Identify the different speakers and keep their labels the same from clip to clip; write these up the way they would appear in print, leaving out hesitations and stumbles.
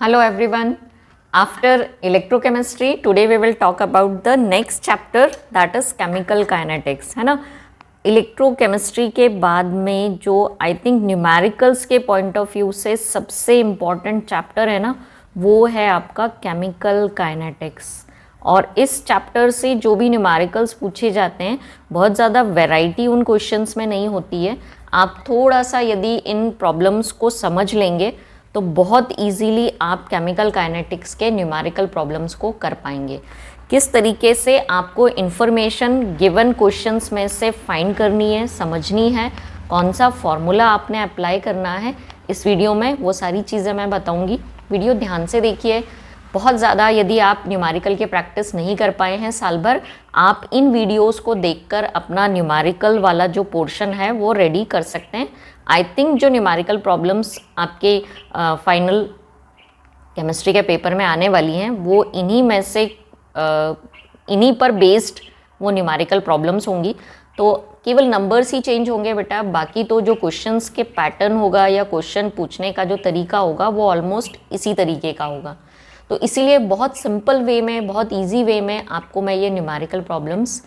Speaker 1: Hello everyone. After electrochemistry, today we will talk about the next chapter that is chemical kinetics, है ना. Electrochemistry के बाद में जो आई थिंक न्यूमेरिकल्स के पॉइंट ऑफ व्यू से सबसे इम्पॉर्टेंट चैप्टर है ना, वो है आपका केमिकल काइनेटिक्स. और इस चैप्टर से जो भी न्यूमेरिकल्स पूछे जाते हैं, बहुत ज़्यादा वैरायटी उन क्वेश्चंस में नहीं होती है. आप थोड़ा सा यदि इन प्रॉब्लम्स को समझ लेंगे तो बहुत इजीली आप केमिकल काइनेटिक्स के न्यूमेरिकल प्रॉब्लम्स को कर पाएंगे. किस तरीके से आपको इन्फॉर्मेशन गिवन क्वेश्चंस में से फाइंड करनी है, समझनी है, कौन सा फॉर्मूला आपने अप्लाई करना है, इस वीडियो में वो सारी चीज़ें मैं बताऊंगी. वीडियो ध्यान से देखिए. बहुत ज़्यादा यदि आप न्यूमेरिकल के प्रैक्टिस नहीं कर पाए हैं साल भर, आप इन वीडियोस को देखकर अपना न्यूमेरिकल वाला जो पोर्शन है वो रेडी कर सकते हैं. आई थिंक जो न्यूमेरिकल प्रॉब्लम्स आपके फाइनल केमिस्ट्री के पेपर में आने वाली हैं वो इन्हीं में से इन्हीं पर बेस्ड वो न्यूमेरिकल प्रॉब्लम्स होंगी. तो केवल नंबर्स ही चेंज होंगे बेटा, बाकी तो जो क्वेश्चंस के पैटर्न होगा या क्वेश्चन पूछने का जो तरीका होगा वो ऑलमोस्ट इसी तरीके का होगा. तो इसीलिए बहुत सिंपल वे में, बहुत इजी वे में आपको मैं ये न्यूमेरिकल प्रॉब्लम्स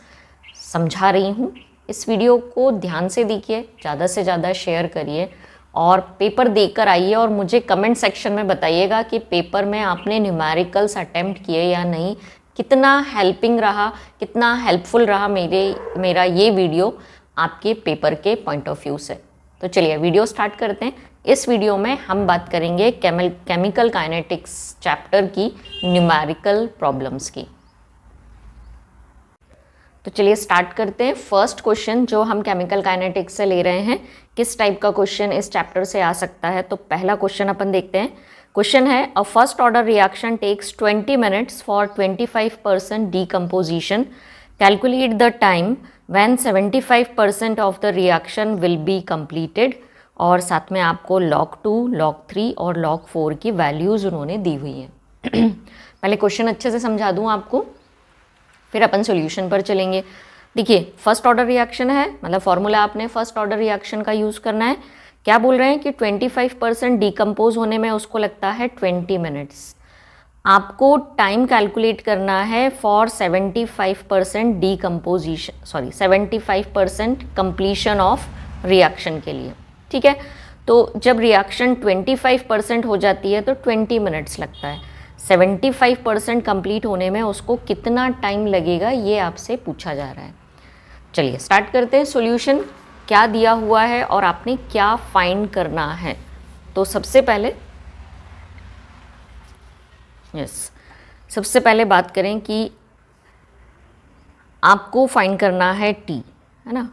Speaker 1: समझा रही हूँ. इस वीडियो को ध्यान से देखिए, ज़्यादा से ज़्यादा शेयर करिए और पेपर देकर आइए और मुझे कमेंट सेक्शन में बताइएगा कि पेपर में आपने न्यूमेरिकल्स अटेम्प्ट किए या नहीं, कितना हेल्पिंग रहा, कितना हेल्पफुल रहा मेरा ये वीडियो आपके पेपर के पॉइंट ऑफ व्यू से. तो चलिए वीडियो स्टार्ट करते हैं. इस वीडियो में हम बात करेंगे केमिकल काइनेटिक्स चैप्टर की न्यूमेरिकल प्रॉब्लम्स की. तो चलिए स्टार्ट करते हैं. फर्स्ट क्वेश्चन जो हम केमिकल काइनेटिक्स से ले रहे हैं, किस टाइप का क्वेश्चन इस चैप्टर से आ सकता है. तो पहला क्वेश्चन अपन देखते हैं. क्वेश्चन है, a first order reaction takes 20 minutes for 25% decomposition. Calculate the time when 75% of the reaction will be completed. और साथ में आपको log 2, log 3 और log 4 की वैल्यूज़ उन्होंने दी हुई हैं. पहले क्वेश्चन अच्छे से समझा दूँ आपको, फिर अपन सॉल्यूशन पर चलेंगे. देखिए, फर्स्ट ऑर्डर रिएक्शन है, मतलब फॉर्मूला आपने फर्स्ट ऑर्डर रिएक्शन का यूज़ करना है. क्या बोल रहे हैं कि 25% डीकम्पोज होने में उसको लगता है 20 मिनट्स. आपको टाइम कैलकुलेट करना है for 75% decomposition, 75% completion of reaction के लिए. ठीक है. तो जब रिएक्शन 25% हो जाती है तो 20 मिनट्स लगता है. 75% कंप्लीट होने में उसको कितना टाइम लगेगा ये आपसे पूछा जा रहा है. चलिए स्टार्ट करते हैं. सॉल्यूशन क्या दिया हुआ है और आपने क्या फाइंड करना है. तो सबसे पहले बात करें कि आपको फाइंड करना है टी, है ना,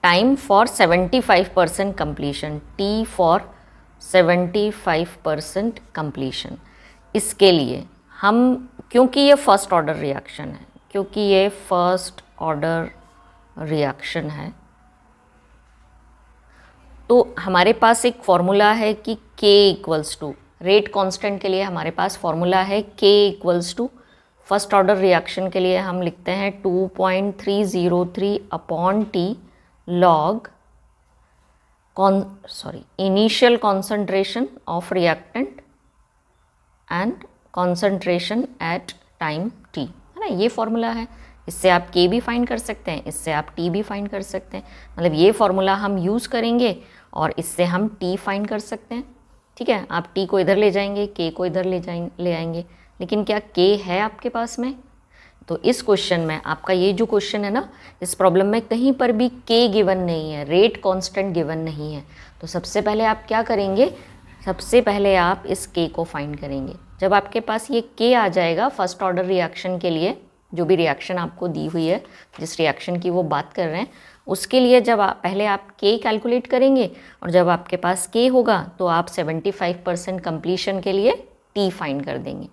Speaker 1: time for 75% completion. T for 75% completion. इसके लिए हम, क्योंकि ये फर्स्ट ऑर्डर रिएक्शन है, तो हमारे पास एक फॉर्मूला है कि K equals to, rate constant के लिए हमारे पास फॉर्मूला है K equals to, first order reaction के लिए हम लिखते हैं 2.303 upon T log initial concentration of reactant and concentration at time t, है ना. ये फॉर्मूला है. इससे आप K भी फाइंड कर सकते हैं, इससे आप T भी फाइंड कर सकते हैं. मतलब ये फॉर्मूला हम यूज़ करेंगे और इससे हम T फाइंड कर सकते हैं. ठीक है. आप T को इधर ले जाएंगे, K को इधर ले आएंगे. लेकिन क्या K है आपके पास में? तो इस क्वेश्चन में आपका ये जो क्वेश्चन है ना, इस प्रॉब्लम में कहीं पर भी K गिवन नहीं है, रेट कांस्टेंट गिवन नहीं है. तो सबसे पहले आप क्या करेंगे, सबसे पहले आप इस K को फाइंड करेंगे. जब आपके पास ये K आ जाएगा फर्स्ट ऑर्डर रिएक्शन के लिए, जो भी रिएक्शन आपको दी हुई है, जिस रिएक्शन की वो बात कर रहे हैं, उसके लिए जब पहले आप K कैलकुलेट करेंगे और जब आपके पास K होगा तो आप 75% कंप्लीशन के लिए T फाइंड कर देंगे.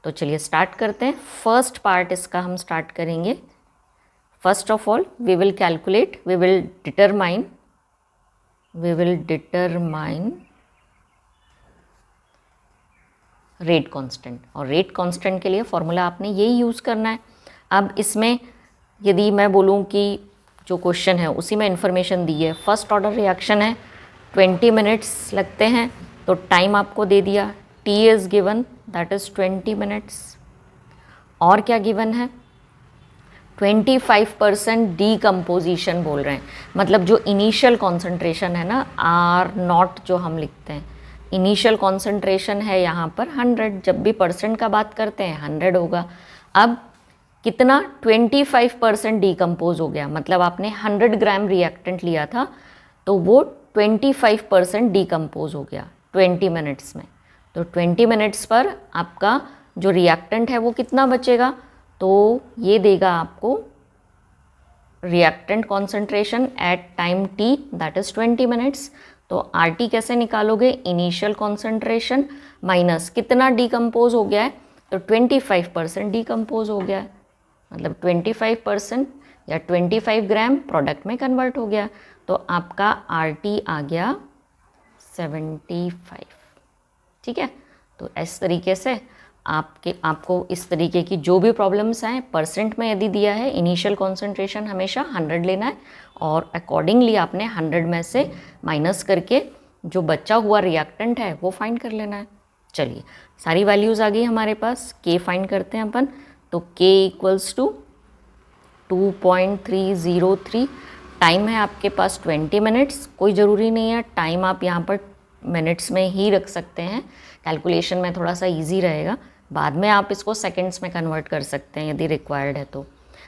Speaker 1: तो चलिए स्टार्ट करते हैं. फर्स्ट पार्ट इसका हम स्टार्ट करेंगे. First of all we will determine rate constant. और रेट कांस्टेंट के लिए फॉर्मूला आपने यही यूज़ करना है. अब इसमें यदि मैं बोलूँ कि जो क्वेश्चन है उसी में इन्फॉर्मेशन दी है, फर्स्ट ऑर्डर रिएक्शन है, 20 मिनट्स लगते हैं, तो टाइम आपको दे दिया T is given, that is 20 minutes. और क्या गिवन है? 25% डीकम्पोजिशन बोल रहे हैं, मतलब जो इनिशियल कॉन्सेंट्रेशन है ना, आर नॉट जो हम लिखते हैं, इनिशियल कॉन्सेंट्रेशन है यहाँ पर 100, जब भी परसेंट का बात करते हैं 100 होगा। अब कितना? 25% डीकम्पोज हो गया, मतलब आपने 100 ग्राम रिएक्टेंट लिया था तो वो 25% डीकम्पोज हो गया 20 मिनट्स में। तो 20 मिनट्स पर आपका जो रिएक्टेंट है वो कितना बचेगा? तो ये देगा आपको reactant concentration at time t, that is 20 minutes. तो RT कैसे निकालोगे? इनिशियल कॉन्सेंट्रेशन माइनस कितना डीकम्पोज हो गया है, तो 25% डीकम्पोज हो गया है, मतलब 25% या 25 ग्राम प्रोडक्ट में कन्वर्ट हो गया। तो आपका RT आ गया 75। ठीक है, तो इस तरीके से आपको इस तरीके की जो भी प्रॉब्लम्स आए, परसेंट में यदि दिया है, इनिशियल कॉन्सेंट्रेशन हमेशा 100 लेना है और अकॉर्डिंगली आपने 100 में से माइनस करके जो बचा हुआ रिएक्टेंट है वो फाइंड कर लेना है। चलिए, सारी वैल्यूज़ आ गई हमारे पास। K फाइंड करते हैं अपन, तो K इक्वल्स टू 2.303। टाइम है आपके पास 20 मिनट्स, कोई ज़रूरी नहीं है टाइम आप यहाँ पर मिनट्स में ही रख सकते हैं, कैलकुलेशन में थोड़ा सा इजी रहेगा, बाद में आप इसको सेकंड्स में कन्वर्ट कर सकते हैं यदि रिक्वायर्ड है तो।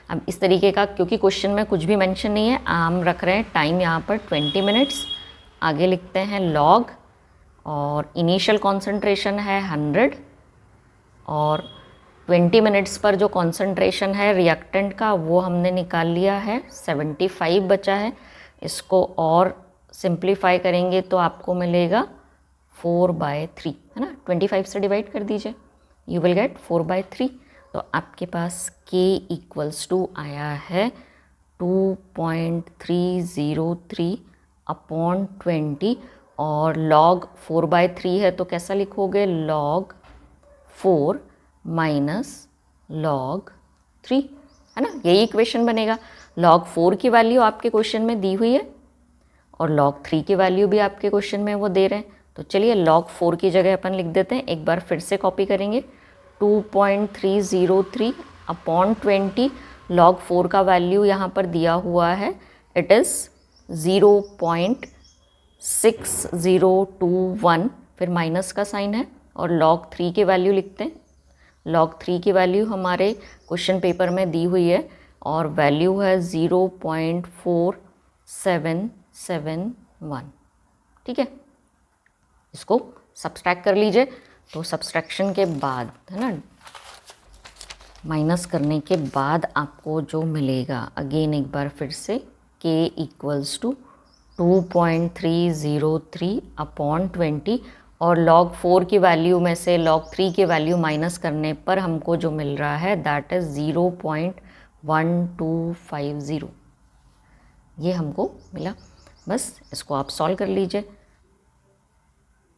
Speaker 1: अब इस तरीके का, क्योंकि क्वेश्चन में कुछ भी मेंशन नहीं है, हम रख रहे हैं टाइम यहाँ पर 20 मिनट्स, आगे लिखते हैं लॉग, और इनिशियल कॉन्सेंट्रेशन है 100 और 20 मिनट्स पर जो कॉन्सेंट्रेशन है रिएक्टेंट का वो हमने निकाल लिया है, 75 बचा है। इसको और सिंप्लीफाई करेंगे तो आपको मिलेगा 4/3, है ना, 25 से डिवाइड कर दीजिए, यू विल गेट 4/3। तो आपके पास K इक्वल्स टू आया है 2.303 अपॉन 20, और लॉग 4/3 है तो कैसा लिखोगे? लॉग 4 माइनस लॉग 3, है ना, यही इक्वेशन बनेगा। लॉग 4 की वैल्यू आपके क्वेश्चन में दी हुई है और लॉग 3 की वैल्यू भी आपके क्वेश्चन में वो दे रहे हैं, तो चलिए लॉग 4 की जगह अपन लिख देते हैं, एक बार फिर से कॉपी करेंगे। 2.303 अपॉन 20, लॉग 4 का वैल्यू यहाँ पर दिया हुआ है, इट इज़ 0.6021, फिर माइनस का साइन है, और लॉग 3 की वैल्यू लिखते हैं। लॉग 3 की वैल्यू हमारे क्वेश्चन पेपर में दी हुई है और वैल्यू है 0.4771। ठीक है, इसको सब्सट्रैक्ट कर लीजिए, तो सब्सट्रैक्शन के बाद, है ना, माइनस करने के बाद आपको जो मिलेगा, अगेन एक बार फिर से, K इक्वल्स टू 2.303 अपॉन 20, और log 4 की वैल्यू में से log 3 की वैल्यू माइनस करने पर हमको जो मिल रहा है दैट इज़ 0.1250, ये हमको मिला। बस इसको आप सॉल्व कर लीजिए।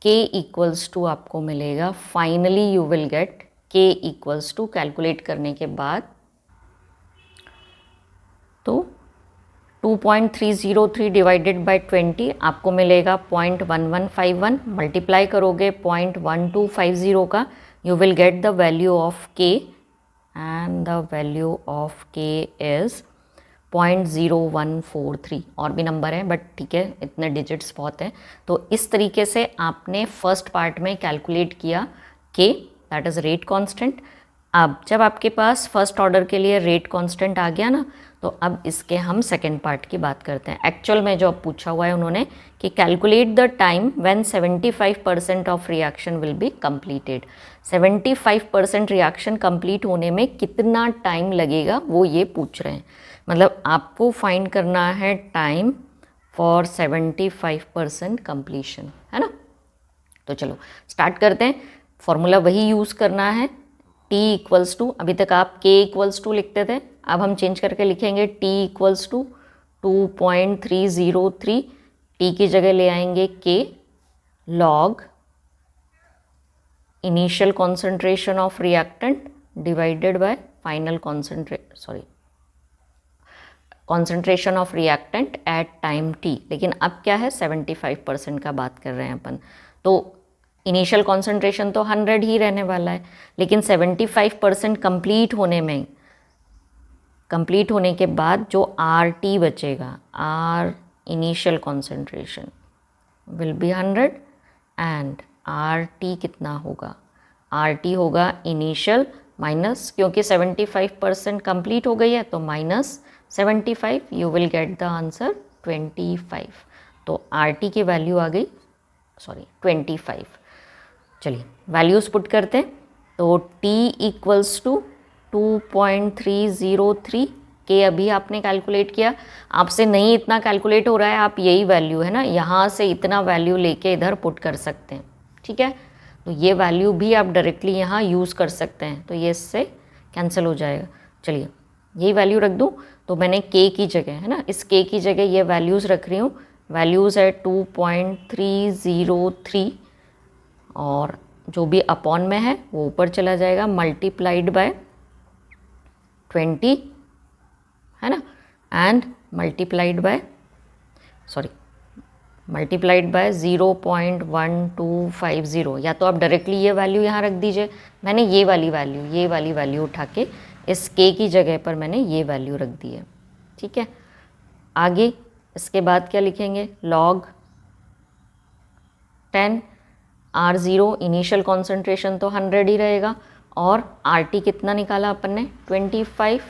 Speaker 1: K इक्वल्स टू आपको मिलेगा, finally you will get K equals to, calculate करने के बाद तो 2.303 डिवाइडेड बाई 20 आपको मिलेगा 0.1151, मल्टीप्लाई करोगे 0.1250 का, you will get the value of K, and the value of K is 0.0143। और भी नंबर हैं बट ठीक है, इतने डिजिट्स बहुत हैं। तो इस तरीके से आपने फर्स्ट पार्ट में कैलकुलेट किया K, that is rate constant. अब जब आपके पास फर्स्ट ऑर्डर के लिए रेट कांस्टेंट आ गया ना, तो अब इसके हम सेकेंड पार्ट की बात करते हैं। एक्चुअल में जो पूछा हुआ है उन्होंने कि calculate the time when 75% of reaction will be completed. 75% reaction complete होने में कितना टाइम लगेगा वो ये पूछ रहे हैं, मतलब आपको फाइंड करना है टाइम फॉर 75% कंप्लीशन, है ना। तो चलो स्टार्ट करते हैं, फॉर्मूला वही यूज़ करना है, T इक्वल्स टू, अभी तक आप K इक्वल्स टू लिखते थे, अब हम चेंज करके लिखेंगे T इक्वल्स टू 2.303, T की जगह ले आएंगे K, log initial concentration of reactant divided bye final concentration of reactant at time T, लेकिन अब क्या है 75% का बात कर रहे हैं अपन। तो इनिशियल कॉन्सेंट्रेशन तो 100 ही रहने वाला है, लेकिन 75% कंप्लीट होने के बाद जो RT बचेगा, R initial concentration will be 100 and RT कितना होगा, RT होगा इनिशियल माइनस, क्योंकि 75% कंप्लीट हो गई है तो minus 75, you will get the answer 25। तो RT की वैल्यू आ गई 25। चलिए वैल्यूज़ पुट करते हैं। तो T इक्वल्स टू 2.303 के अभी आपने कैलकुलेट किया, आपसे नहीं इतना कैलकुलेट हो रहा है, आप यही वैल्यू है ना, यहाँ से इतना वैल्यू लेके इधर पुट कर सकते हैं, ठीक है। तो ये वैल्यू भी आप डायरेक्टली यहाँ यूज़ कर सकते हैं, तो ये इससे कैंसिल हो जाएगा। चलिए यही वैल्यू रख दूँ, तो मैंने K की जगह है ना, इस K की जगह ये वैल्यूज़ रख रही हूँ। वैल्यूज़ है 2.303 और जो भी अपॉन में है वो ऊपर चला जाएगा, मल्टीप्लाइड बाय 20 है ना, एंड मल्टीप्लाइड बाय 0.1250। या तो आप डायरेक्टली ये वैल्यू यहाँ रख दीजिए, मैंने ये वाली वैल्यू उठा के इस K की जगह पर मैंने ये वैल्यू रख दी है, ठीक है। आगे इसके बाद क्या लिखेंगे, log 10 R0 इनिशियल कॉन्सेंट्रेशन तो 100 ही रहेगा, और RT कितना निकाला अपन ने 25,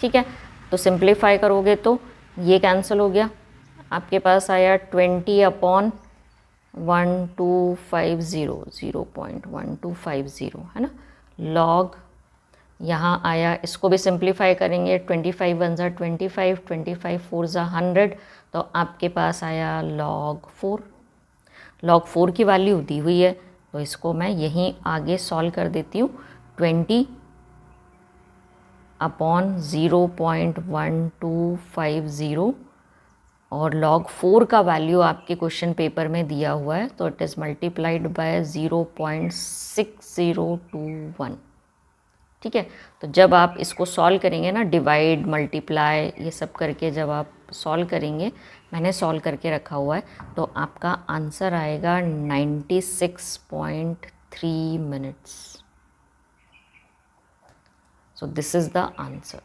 Speaker 1: ठीक है। तो सिंप्लीफाई करोगे तो ये कैंसिल हो गया, आपके पास आया 20/1250, 0.1250 है ना, log यहाँ आया, इसको भी सिंप्लीफाई करेंगे, 25 1 ज़ा 25, 25 4 ज़ा 100, तो आपके पास आया log 4। log 4 की वैल्यू दी हुई है, तो इसको मैं यहीं आगे सॉल्व कर देती हूँ। 20/0.1250 और log 4 का वैल्यू आपके क्वेश्चन पेपर में दिया हुआ है, तो इट इज़ मल्टीप्लाइड बाय 0.6021, ठीक है। तो जब आप इसको सॉल्व करेंगे ना, डिवाइड मल्टीप्लाई ये सब करके जब आप सॉल्व करेंगे, मैंने सॉल्व करके रखा हुआ है, तो आपका आंसर आएगा 96.3 minutes. So this is the answer.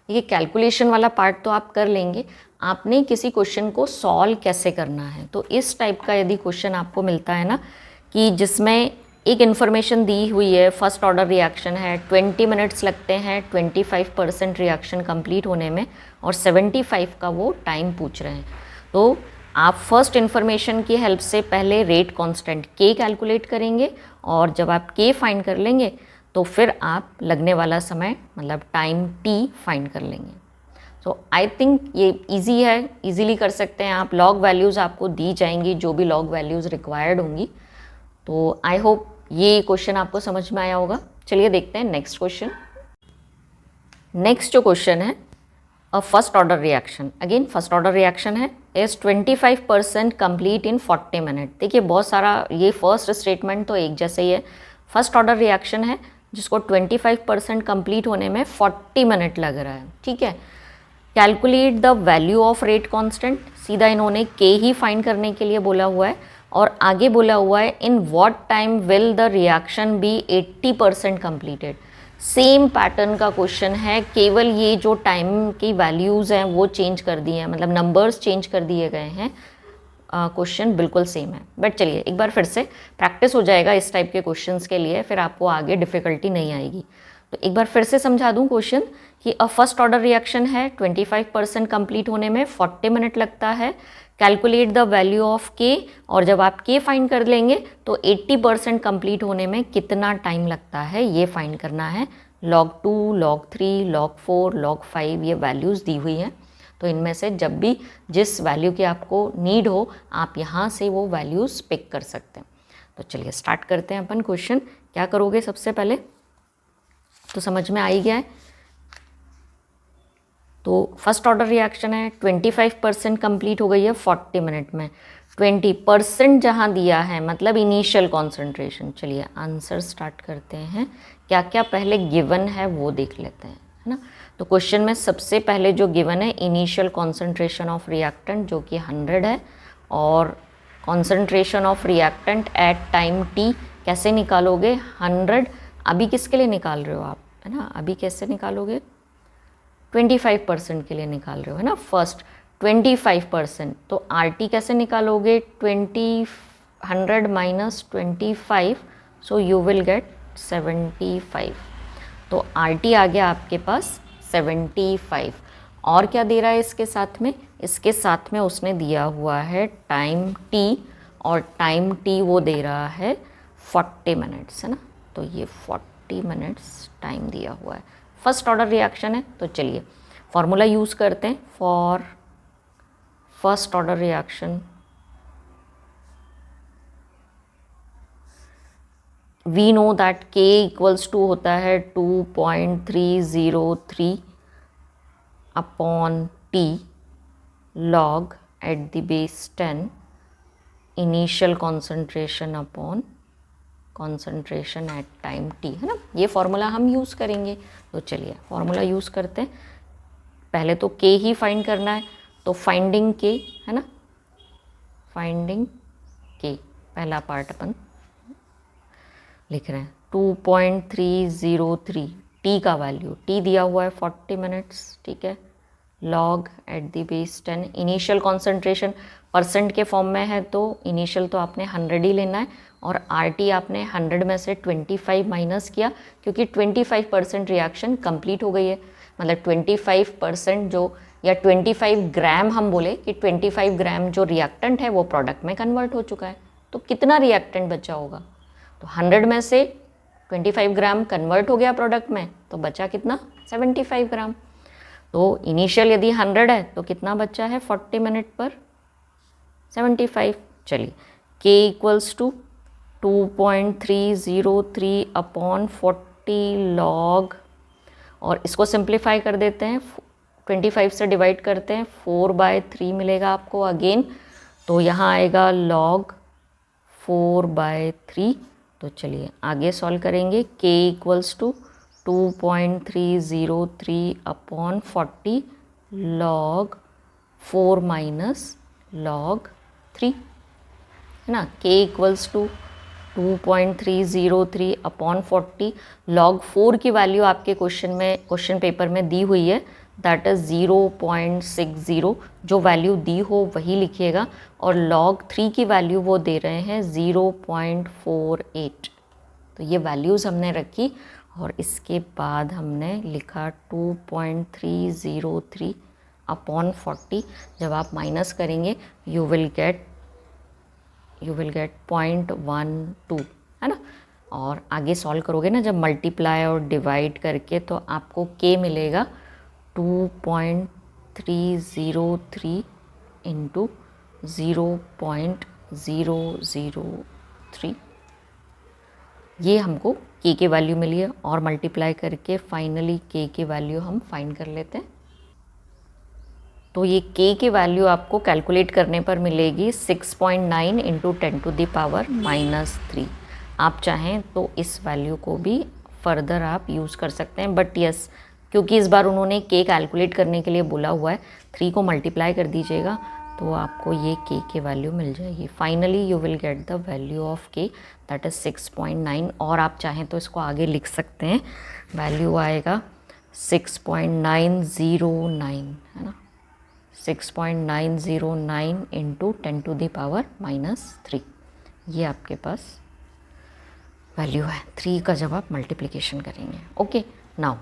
Speaker 1: ये कैलकुलेशन वाला पार्ट तो आप कर लेंगे, आपने किसी क्वेश्चन को सॉल्व कैसे करना है। तो इस टाइप का यदि क्वेश्चन आपको मिलता है ना, कि जिसमें एक इन्फॉर्मेशन दी हुई है, फर्स्ट ऑर्डर रिएक्शन है, 20 मिनट्स लगते हैं 25% रिएक्शन कंप्लीट होने में, और 75 का वो टाइम पूछ रहे हैं, तो आप फर्स्ट इन्फॉर्मेशन की हेल्प से पहले रेट कांस्टेंट K कैलकुलेट करेंगे, और जब आप K फाइंड कर लेंगे तो फिर आप लगने वाला समय मतलब टाइम T फाइंड कर लेंगे। सो आई थिंक ये इजी है, इजीली कर सकते हैं आप। लॉग वैल्यूज़ आपको दी जाएंगी, जो भी लॉग वैल्यूज़ रिक्वायर्ड होंगी। तो आई होप ये क्वेश्चन आपको समझ में आया होगा। चलिए देखते हैं नेक्स्ट क्वेश्चन। नेक्स्ट जो क्वेश्चन है, a first order reaction, again first order reaction है, इज 25% कंप्लीट इन 40 मिनट। देखिए बहुत सारा, ये फर्स्ट स्टेटमेंट तो एक जैसे ही है। फर्स्ट ऑर्डर रिएक्शन है जिसको 25% कंप्लीट होने में 40 मिनट लग रहा है, ठीक है। Calculate the value of rate constant, सीधा इन्होंने K ही फाइंड करने के लिए बोला हुआ है, और आगे बोला हुआ है in what time will the reaction be 80% completed. Same pattern का क्वेश्चन है, केवल ये जो टाइम की वैल्यूज़ हैं वो चेंज कर दिए हैं, मतलब नंबर्स चेंज कर दिए गए हैं। क्वेश्चन बिल्कुल सेम है, बट चलिए एक बार फिर से प्रैक्टिस हो जाएगा इस टाइप के क्वेश्चंस के लिए, फिर आपको आगे डिफ़िकल्टी नहीं आएगी। तो एक बार फिर से समझा दूं क्वेश्चन कि अ फर्स्ट ऑर्डर रिएक्शन है, 25% कंप्लीट होने में 40 मिनट लगता है। Calculate the value of K, और जब आप K फाइंड कर लेंगे तो 80% कंप्लीट होने में कितना टाइम लगता है ये फाइंड करना है। log 2, log 3, log 4, log 5 ये वैल्यूज़ दी हुई हैं, तो इनमें से जब भी जिस वैल्यू की आपको नीड हो आप यहाँ से वो वैल्यूज़ पिक कर सकते हैं। तो चलिए स्टार्ट करते हैं अपन क्वेश्चन। क्या करोगे सबसे पहले, तो समझ में आ ही गया है। तो फर्स्ट ऑर्डर रिएक्शन है, 25% कंप्लीट हो गई है 40 मिनट में। 20% जहाँ दिया है मतलब इनिशियल कॉन्सेंट्रेशन। चलिए आंसर स्टार्ट करते हैं, क्या क्या पहले गिवन है वो देख लेते हैं, है ना। तो क्वेश्चन में सबसे पहले जो गिवन है इनिशियल कॉन्सेंट्रेशन ऑफ रिएक्टेंट जो कि 100 है, और concentration of reactant at time T कैसे निकालोगे? 100 अभी किसके लिए निकाल रहे हो आप, है ना? अभी कैसे निकालोगे? 25% के लिए निकाल रहे हो, है ना? फर्स्ट 25%, तो आर टी कैसे निकालोगे? 100 minus 25, so you will gate 75। तो आर टी आ गया आपके पास 75। और क्या दे रहा है इसके साथ में? इसके साथ में उसने दिया हुआ है टाइम टी, और टाइम टी वो दे रहा है 40 मिनट्स, है ना? तो ये 40 मिनट्स टाइम दिया हुआ है। फर्स्ट ऑर्डर रिएक्शन है, तो चलिए फॉर्मूला यूज़ करते हैं for first order reaction. We know that K equals to होता है 2.303 upon T log at the base 10 initial concentration upon concentration at time t, है ना? ये फॉर्मूला हम यूज़ करेंगे, तो चलिए फॉर्मूला यूज़ करते हैं। पहले तो K ही फाइंड करना है, तो फाइंडिंग K, है ना? फाइंडिंग K पहला पार्ट अपन लिख रहे हैं। 2.303 टी का वैल्यू, टी दिया हुआ है 40 मिनट्स, ठीक है? Log eight the base 10 initial concentration percent के फॉर्म में है, तो इनिशियल तो आपने 100 ही लेना है, और आर टी आपने 100 में से 25 माइनस किया, क्योंकि 25% रिएक्शन कंप्लीट हो गई है। मतलब 25% जो, या 25 ग्राम हम बोले कि 25 ग्राम जो रिएक्टेंट है वो प्रोडक्ट में कन्वर्ट हो चुका है। तो कितना रिएक्टेंट बचा होगा? तो 100 में से 25 ग्राम कन्वर्ट हो गया प्रोडक्ट में, तो बचा कितना? 75 ग्राम। तो इनिशियल यदि 100 है तो कितना बचा है 40 मिनट पर? 75। चलिए K equals to 2.303 upon 40 log, और इसको सिंप्लीफाई कर देते हैं, 25 से डिवाइड करते हैं, 4/3 मिलेगा आपको अगेन, तो यहाँ आएगा लॉग 4/3। तो चलिए आगे सॉल्व करेंगे। K equals to 2.303 upon 40 log 4 minus log 3, है ना? K equals to 2.303 upon 40 log 4 की वैल्यू आपके क्वेश्चन पेपर में दी हुई है, दैट इज़ 0.60। जो वैल्यू दी हो वही लिखिएगा, और लॉग 3 की वैल्यू वो दे रहे हैं 0.48। तो ये वैल्यूज़ हमने रखी, और इसके बाद हमने लिखा 2.303 अपॉन 40। जब आप माइनस करेंगे यू विल गेट 0.12, है ना? और आगे सॉल्व करोगे ना जब मल्टीप्लाई और डिवाइड करके, तो आपको K मिलेगा 2.303 इंटू 0.003। ये हमको K की वैल्यू मिली है, और मल्टीप्लाई करके फाइनली K की वैल्यू हम फाइंड कर लेते हैं। तो ये K की वैल्यू आपको कैलकुलेट करने पर मिलेगी 6.9 इंटू 10⁻³ आप चाहें तो इस वैल्यू को भी फर्दर आप यूज़ कर सकते हैं, बट यस, क्योंकि इस बार उन्होंने K कैलकुलेट करने के लिए बोला हुआ है, 3 को मल्टीप्लाई कर दीजिएगा तो आपको ये K की वैल्यू मिल जाएगी। Finally you will get the value of K, that is 6.9, और आप चाहें तो इसको आगे लिख सकते हैं, वैल्यू आएगा 6.909, है ना? 6.909 इंटू 10⁻³ ये आपके पास वैल्यू है। 3 का जब आप मल्टीप्लिकेशन करेंगे। ओके, नाउ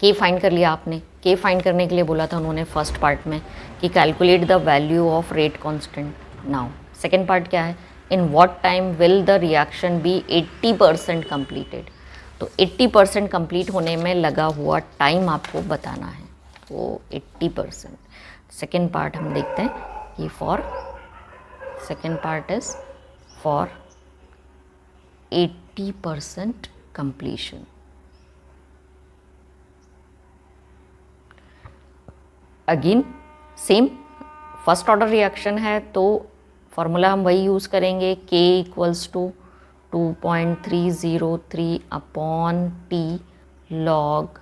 Speaker 1: K फाइंड कर लिया आपने। K फाइंड करने के लिए बोला था उन्होंने फर्स्ट पार्ट में कि calculate the value of rate constant. Now second part क्या है? In what time will the reaction be 80% completed. तो 80% कंप्लीट होने में लगा हुआ टाइम आपको बताना है, तो 80%। सेकेंड पार्ट हम देखते हैं कि for second part is for 80% completion. Again same first order reaction है, तो फॉर्मूला हम वही यूज़ करेंगे, K equals to 2.303 upon T log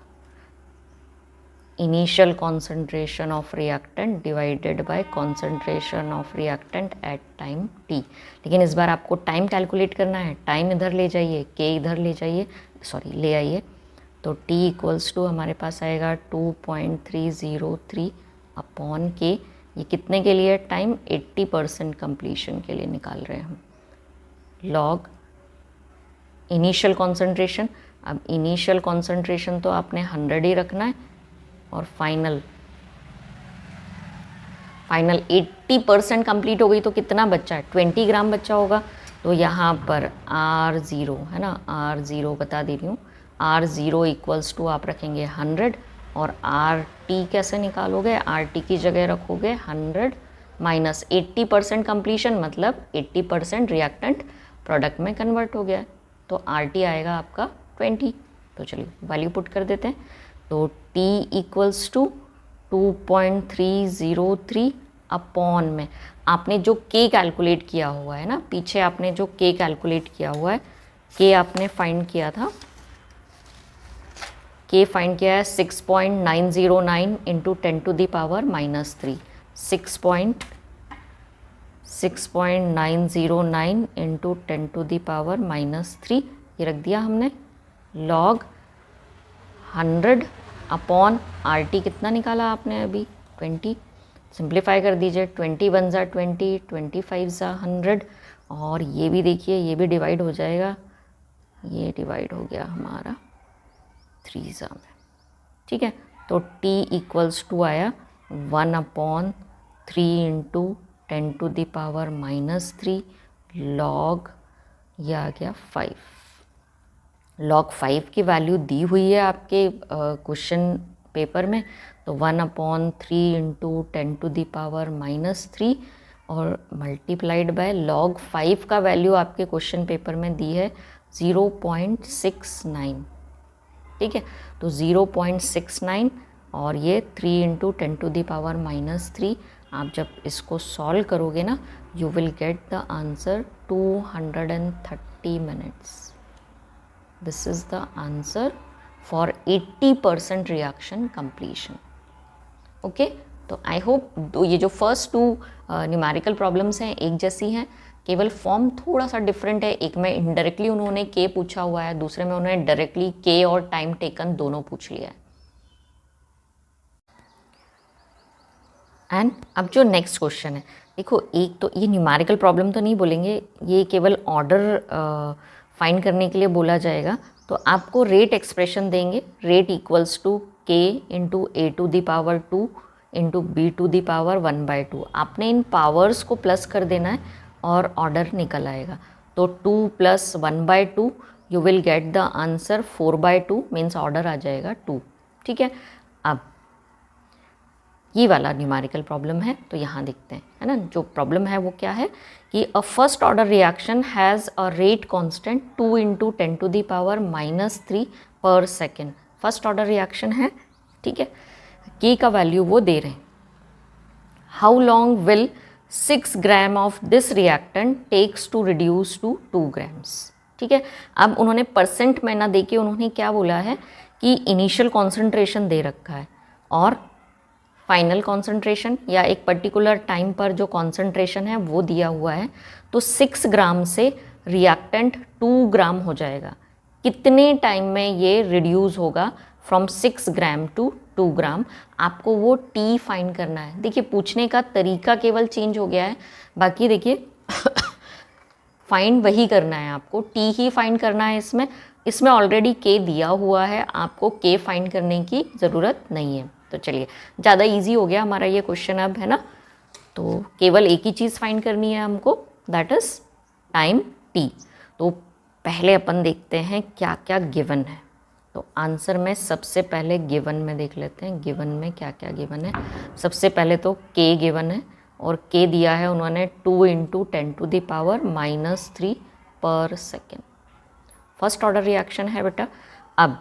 Speaker 1: initial concentration of reactant divided by concentration of reactant at time t. लेकिन इस बार आपको time calculate करना है, टाइम इधर ले जाइए, के इधर ले जाइए, सॉरी ले आइए, तो t इक्वल्स टू हमारे पास आएगा 2.303 अपॉन के। ये कितने के लिए टाइम? 80% कंप्लीशन के लिए निकाल रहे हैं हम। लॉग इनिशियल कॉन्सेंट्रेशन, अब इनिशियल कॉन्सेंट्रेशन तो आपने 100 ही रखना है, और फाइनल 80% कंप्लीट हो गई तो कितना बच्चा है? 20 ग्राम बच्चा होगा। तो यहाँ पर R0 है ना, R0 बता दे रही हूँ, R0 इक्वल्स टू आप रखेंगे 100, और RT कैसे निकालोगे? RT की जगह रखोगे 100 माइनस 80% कंप्लीशन, मतलब 80% रिएक्टेंट प्रोडक्ट में कन्वर्ट हो गया है, तो RT आएगा आपका 20। तो चलिए वैल्यू पुट कर देते हैं। तो T इक्वल्स टू 2.303 अपॉन में आपने जो K कैलकुलेट किया हुआ है ना, पीछे आपने जो K कैलकुलेट किया हुआ है, K आपने फाइंड किया था, K फाइंड किया है 6.909 into 10 to the power minus 3, 6.909 into 10 to the power minus 3, ये रख दिया हमने। लॉग 100 अपॉन RT कितना निकाला आपने अभी? 20। सिंप्लीफाई कर दीजिए, 20 1 ज़ा 20, 25 ज़ा 100, और ये भी देखिए, ये भी डिवाइड हो जाएगा, ये डिवाइड हो गया हमारा 3 ज़ा में, ठीक है। तो T इक्वल्स टू आया 1/3 into 10 to the power minus 3 log, यह आ गया 5। लॉग 5 की वैल्यू दी हुई है आपके क्वेश्चन पेपर में, तो 1/3 into 10 to the power minus 3 और मल्टीप्लाइड बाय लॉग 5 का वैल्यू आपके क्वेश्चन पेपर में दी है 0.69, ठीक है। तो 0.69 और ये 3 into 10 to the power minus 3, आप जब इसको सॉल्व करोगे ना, you will get the answer 230 minutes. This is the answer for 80% reaction completion. Okay, तो आई होप ये जो फर्स्ट 2 न्यूमेरिकल प्रॉब्लम्स हैं एक जैसी हैं, केवल फॉर्म थोड़ा सा डिफरेंट है। एक में इनडायरेक्टली उन्होंने के पूछा हुआ है, दूसरे में उन्होंने डायरेक्टली के और टाइम टेकन दोनों पूछ लिया है। एंड अब जो नेक्स्ट क्वेश्चन है, देखो एक तो ये न्यूमेरिकल प्रॉब्लम तो नहीं बोलेंगे, ये केवल ऑर्डर फाइंड करने के लिए बोला जाएगा। तो आपको रेट एक्सप्रेशन देंगे, rate equals to K into A to the power 2 into B to the power 1/2। आपने इन पावर्स को प्लस कर देना है और ऑर्डर निकल आएगा। तो 2 + 1/2 you will get the answer 4/2, means order आ जाएगा 2, ठीक है। अब ये वाला न्यूमेरिकल प्रॉब्लम है, तो यहाँ देखते हैं, है ना। जो प्रॉब्लम है वो क्या है कि a first order reaction has a rate constant 2 into 10 to the power minus 3 per second. First order reaction है, ठीक है। के का वैल्यू वो दे रहे हैं। How long will 6 gram of this reactant takes to reduce to 2 grams, ठीक है। अब उन्होंने परसेंट में ना देके उन्होंने क्या बोला है कि इनिशियल कॉन्सेंट्रेशन दे रखा है और फाइनल कॉन्सेंट्रेशन या एक पर्टिकुलर टाइम पर जो कॉन्सेंट्रेशन है वो दिया हुआ है। तो 6 ग्राम से रिएक्टेंट 2 ग्राम हो जाएगा। कितने टाइम में ये रिड्यूस होगा फ्रॉम 6 ग्राम टू 2 ग्राम, आपको वो टी फाइंड करना है। देखिए पूछने का तरीका केवल चेंज हो गया है, बाकी देखिए फाइंड वही करना है आपको, टी ही फाइंड करना है। इसमें ऑलरेडी के दिया हुआ है, आपको के फाइंड करने की ज़रूरत नहीं है। तो चलिए ज़्यादा इजी हो गया हमारा ये क्वेश्चन अब, है ना। तो केवल एक ही चीज़ फाइंड करनी है हमको, दैट इज़ टाइम टी। तो पहले अपन देखते हैं क्या क्या गिवन है। तो आंसर में सबसे पहले गिवन में देख लेते हैं, गिवन में क्या क्या गिवन है। सबसे पहले तो के गिवन है, और के दिया है उन्होंने 2 into 10 to the power minus 3 per second. First order reaction है बेटा। अब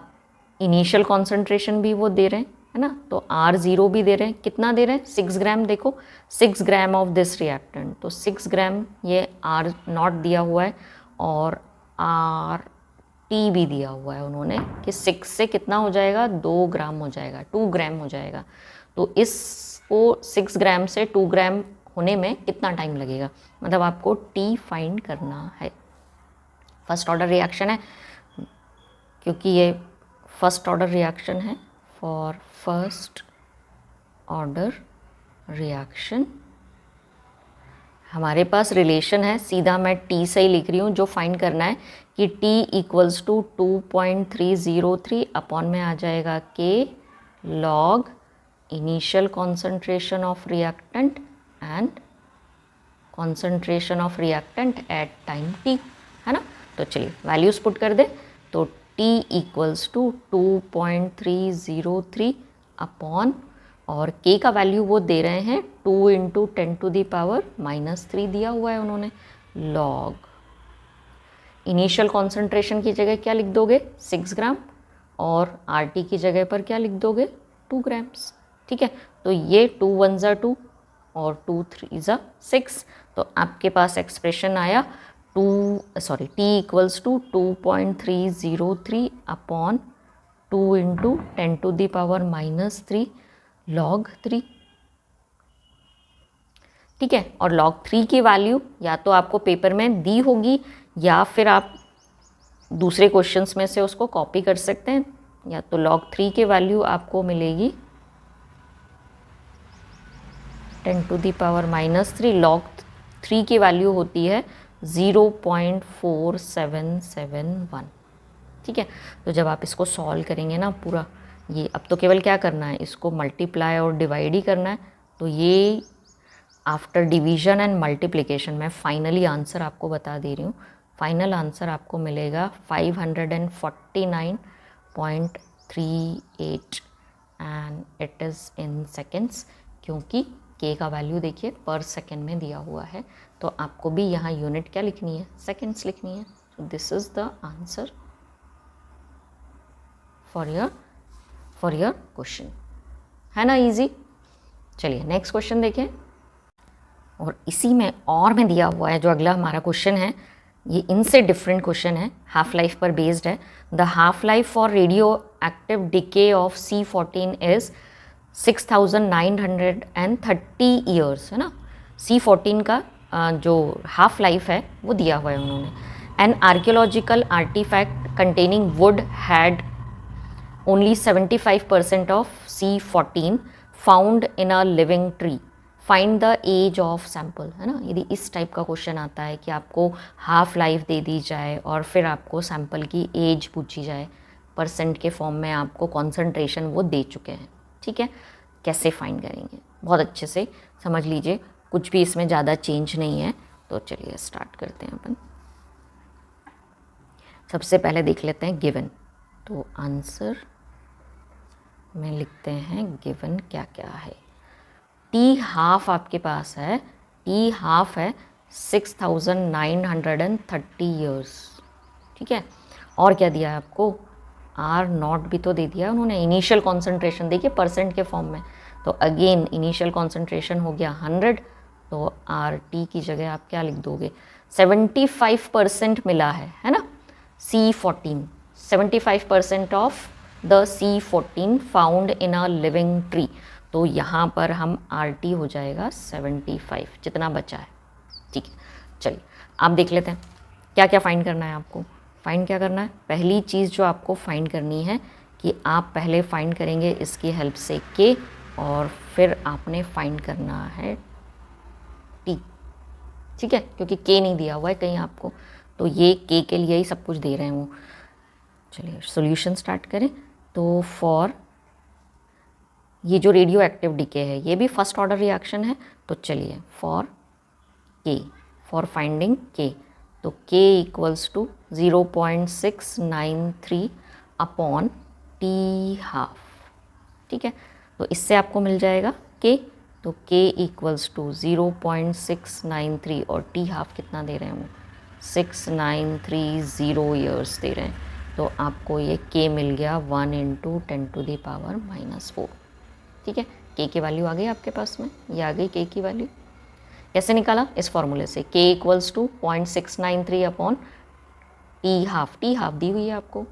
Speaker 1: इनिशियल कॉन्सेंट्रेशन भी वो दे रहे हैं, है ना। तो R0 भी दे रहे हैं, कितना दे रहे हैं? 6 ग्राम। देखो 6 ग्राम ऑफ दिस रिएक्टेंट, तो 6 ग्राम ये R0 दिया हुआ है, और टी भी दिया हुआ है उन्होंने कि 6 से कितना हो जाएगा, 2 ग्राम हो जाएगा, 2 ग्राम हो जाएगा। तो इसको 6 ग्राम से 2 ग्राम होने में कितना टाइम लगेगा, मतलब आपको टी फाइंड करना है। फर्स्ट ऑर्डर रिएक्शन है, क्योंकि ये फर्स्ट ऑर्डर रिएक्शन है, फॉर फर्स्ट ऑर्डर रिएक्शन हमारे पास रिलेशन है, सीधा मैं टी से ही लिख रही हूँ। जो फाइंड करना है कि T इक्वल्स टू 2.303 अपॉन में आ जाएगा K log initial concentration of reactant and concentration of reactant at time T, है ना। तो चलिए वैल्यूज़ पुट कर दे। तो T इक्वल्स टू 2.303 अपॉन, और K का वैल्यू वो दे रहे हैं 2 इंटू 10⁻³ दिया हुआ है उन्होंने, लॉग इनिशियल कॉन्सेंट्रेशन की जगह क्या लिख दोगे, 6 ग्राम, और RT की जगह पर क्या लिख दोगे, 2 ग्राम्स। ठीक है, तो ये 2 1 ज़ा 2 और 2 3 ज़ा 6, तो आपके पास एक्सप्रेशन आया T equals to 2.303 upon 2 into 10⁻³ log 3। ठीक है, और लॉग 3 की वैल्यू या तो आपको पेपर में दी होगी या फिर आप दूसरे क्वेश्चंस में से उसको कॉपी कर सकते हैं। या तो लॉग 3 की वैल्यू आपको मिलेगी 10⁻³ लॉग 3 की वैल्यू होती है 0.4771। ठीक है, तो जब आप इसको सॉल्व करेंगे ना पूरा, ये अब तो केवल क्या करना है, इसको मल्टीप्लाई और डिवाइड ही करना है। तो ये आफ्टर डिवीजन एंड मल्टीप्लिकेशन मैं फाइनली आंसर आपको बता दे रही हूँ। फाइनल आंसर आपको मिलेगा 549.38 and it is in seconds, क्योंकि K का वैल्यू देखिए पर सेकेंड में दिया हुआ है, तो आपको भी यहाँ यूनिट क्या लिखनी है, सेकेंड्स लिखनी है। So this is the answer for your question, है ना, इजी। चलिए नेक्स्ट क्वेश्चन देखें, और इसी में और में दिया हुआ है जो अगला हमारा क्वेश्चन है, ये इनसे डिफरेंट क्वेश्चन है, हाफ लाइफ पर बेस्ड है। The half life for radio active decay of C14 is 6930 years, है ना। C14 का जो हाफ लाइफ है वो दिया हुआ है उन्होंने। An archaeological artifact containing wood had only 75% of C14 found in a living tree. Find the age of sample, है ना। यदि इस टाइप का क्वेश्चन आता है कि आपको हाफ लाइफ दे दी जाए और फिर आपको सैम्पल की एज पूछी जाए, परसेंट के फॉर्म में आपको कॉन्सेंट्रेशन वो दे चुके हैं, ठीक है, कैसे फाइंड करेंगे, बहुत अच्छे से समझ लीजिए, कुछ भी इसमें ज़्यादा चेंज नहीं है। तो चलिए स्टार्ट करते हैं अपन। सबसे पहले देख लेते हैं गिवन। तो आंसर में लिखते हैं गिवन क्या क्या है। टी हाफ आपके पास है, टी हाफ है 6930 ईयर्स, ठीक है। और क्या दिया है आपको, आर नॉट भी तो दे दिया उन्होंने। इनिशियल कॉन्सेंट्रेशन देखिए परसेंट के फॉर्म में, तो अगेन इनिशियल कॉन्सेंट्रेशन हो गया 100, तो आर टी की जगह आप क्या लिख दोगे, 75% मिला है ना। C14 75% of the C14 found in a living tree, तो यहाँ पर हम RT हो जाएगा 75 जितना बचा है, ठीक है। चलिए आप देख लेते हैं क्या क्या फाइंड करना है आपको। फाइंड क्या करना है, पहली चीज़ जो आपको फाइंड करनी है कि आप पहले फाइंड करेंगे इसकी हेल्प से K, और फिर आपने फाइंड करना है T, ठीक है, क्योंकि K नहीं दिया हुआ है कहीं आपको, तो ये K के लिए ही सब कुछ दे रहे हैं वो। चलिए सॉल्यूशन स्टार्ट करें। तो फॉर ये जो रेडियो एक्टिव डीके है ये भी फर्स्ट ऑर्डर रिएक्शन है, तो चलिए for K, for finding K, तो K equals to 0.693 upon T half, ठीक है। तो इससे आपको मिल जाएगा K, तो K इक्वल्स टू 0.693 और T हाफ कितना दे रहे हैं वो 6930 ईयर्स दे रहे हैं, तो आपको ये K मिल गया 1 इंटू 10⁻⁻4, ठीक है। K की वैल्यू आ गई आपके पास में, ये आ गई K की वैल्यू। कैसे निकाला, इस फॉर्मूले से K equals to 0.693 upon T half दी हुई है आपको,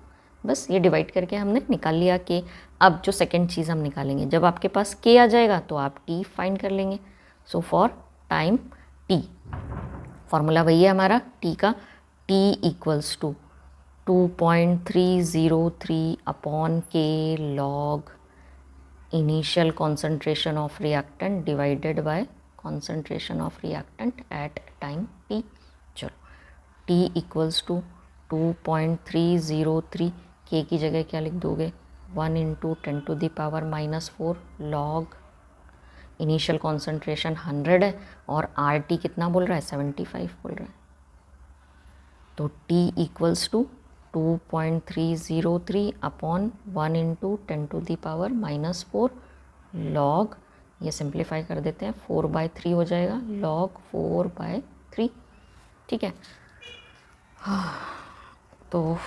Speaker 1: बस ये डिवाइड करके हमने निकाल लिया के। अब जो सेकंड चीज़ हम निकालेंगे, जब आपके पास के आ जाएगा तो आप टी फाइंड कर लेंगे। So for time T, formula वही है हमारा टी का, टी इक्वल्स टू 2.303 अपॉन के log initial concentration of reactant divided by concentration of reactant at time T. चलो t इक्वल्स टू 2.303, के की जगह क्या लिख दोगे 1 इंटू 10⁻⁻4 लॉग इनिशियल कॉन्सेंट्रेशन 100 है और RT कितना बोल रहा है 75 बोल रहा है, तो t equals to 2.303 upon 1 into 10⁻⁻4 log, ये सिंप्लीफाई कर देते हैं 4/3 हो जाएगा, लॉग 4/3। ठीक है, तो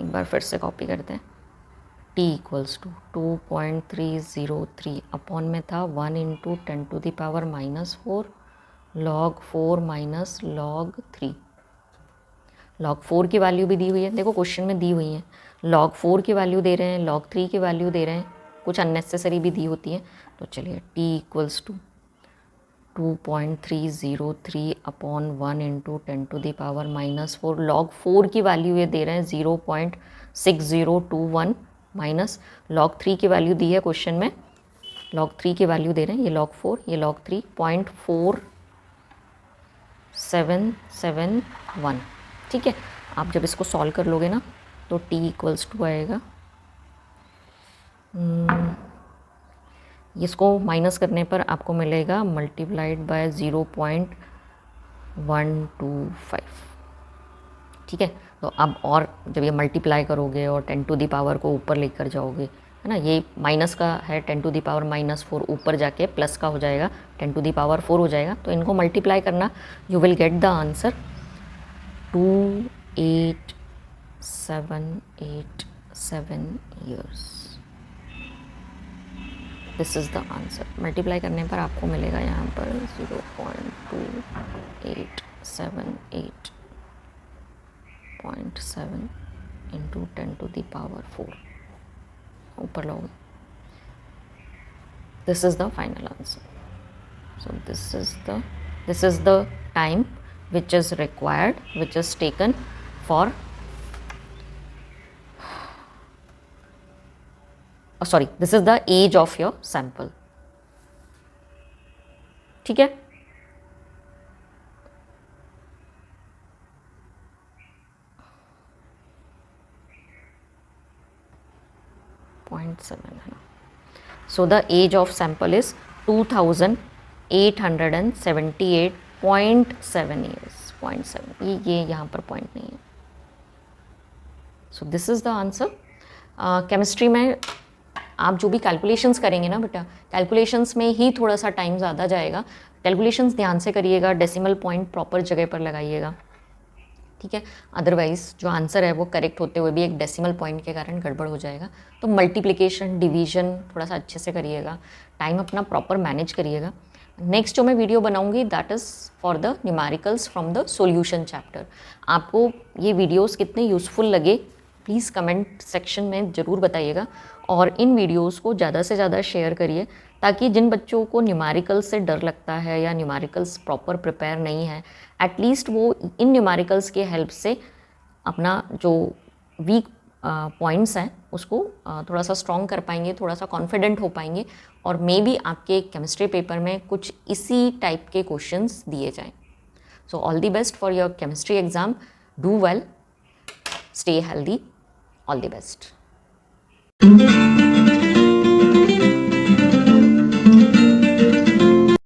Speaker 1: एक बार फिर से कॉपी करते हैं, t इक्वल्स टू 2.303 अपॉन में था 1 into 10⁻⁻4 log 4 minus log 3। Log 4 की वैल्यू भी दी हुई है, देखो क्वेश्चन में दी हुई है, लॉग 4 की वैल्यू दे रहे हैं, लॉग 3 की वैल्यू दे रहे हैं, कुछ अननेसेसरी भी दी होती है। तो चलिए t equals to 2.303 upon 1 into 10⁻⁻4 log 4 की वैल्यू ये दे रहे हैं 0.6021 माइनस लॉग 3 की वैल्यू दी है क्वेश्चन में, लॉग 3 की वैल्यू दे रहे हैं, ये लॉग 4 ये लॉग 3 0.4771। ठीक है, आप जब इसको सॉल्व कर लोगे ना तो t इक्वल्स टू आएगा, इसको माइनस करने पर आपको मिलेगा मल्टीप्लाइड बाय 0.125। ठीक है, तो अब और जब ये मल्टीप्लाई करोगे और 10 टू दी पावर को ऊपर लेकर जाओगे, है ना, ये माइनस का है 10 टू दी पावर -4, ऊपर जाके प्लस का हो जाएगा 10 टू दी पावर 4 हो जाएगा, तो इनको मल्टीप्लाई करना, you will get the answer 28787 years. This is the answer. Multiply करने पर आपको मिलेगा यहाँ पर 0.2878.7 इंटू 10 टू दी पावर 4 ऊपर लोगे। This is the final answer. So this is the time which is required, which is taken for sorry, this is the age of your sample। ठीक है, .7 है ना। So the age of sample is 2878.7 years, 0.7, ये यहाँ पर point नहीं है। So this is the answer. Chemistry में आप जो भी कैलकुलेशंस करेंगे ना बेटा, कैलकुलेशंस में ही थोड़ा सा टाइम ज़्यादा जाएगा, कैलकुलेशंस ध्यान से करिएगा, डेसिमल पॉइंट प्रॉपर जगह पर लगाइएगा। ठीक है, अदरवाइज़ जो आंसर है वो करेक्ट होते हुए भी एक डेसिमल पॉइंट के कारण गड़बड़ हो जाएगा। तो मल्टीप्लिकेशन डिवीजन थोड़ा सा अच्छे से करिएगा, टाइम अपना प्रॉपर मैनेज करिएगा। नेक्स्ट जो मैं वीडियो बनाऊंगी that is for the numericals from the solution chapter. आपको ये वीडियोस कितने यूज़फुल लगे प्लीज़ कमेंट सेक्शन में ज़रूर बताइएगा, और इन वीडियोस को ज़्यादा से ज़्यादा शेयर करिए, ताकि जिन बच्चों को न्यूमेरिकल्स से डर लगता है या न्यूमेरिकल्स प्रॉपर प्रिपेयर नहीं है, एटलीस्ट वो इन न्यूमेरिकल्स के हेल्प से अपना जो वीक पॉइंट्स हैं उसको थोड़ा सा स्ट्रॉन्ग कर पाएंगे, थोड़ा सा कॉन्फिडेंट हो पाएंगे, और मे बी आपके केमिस्ट्री पेपर में कुछ इसी टाइप के क्वेश्चंस दिए जाएं। So all the best for your chemistry exam, do well, stay healthy, all the best.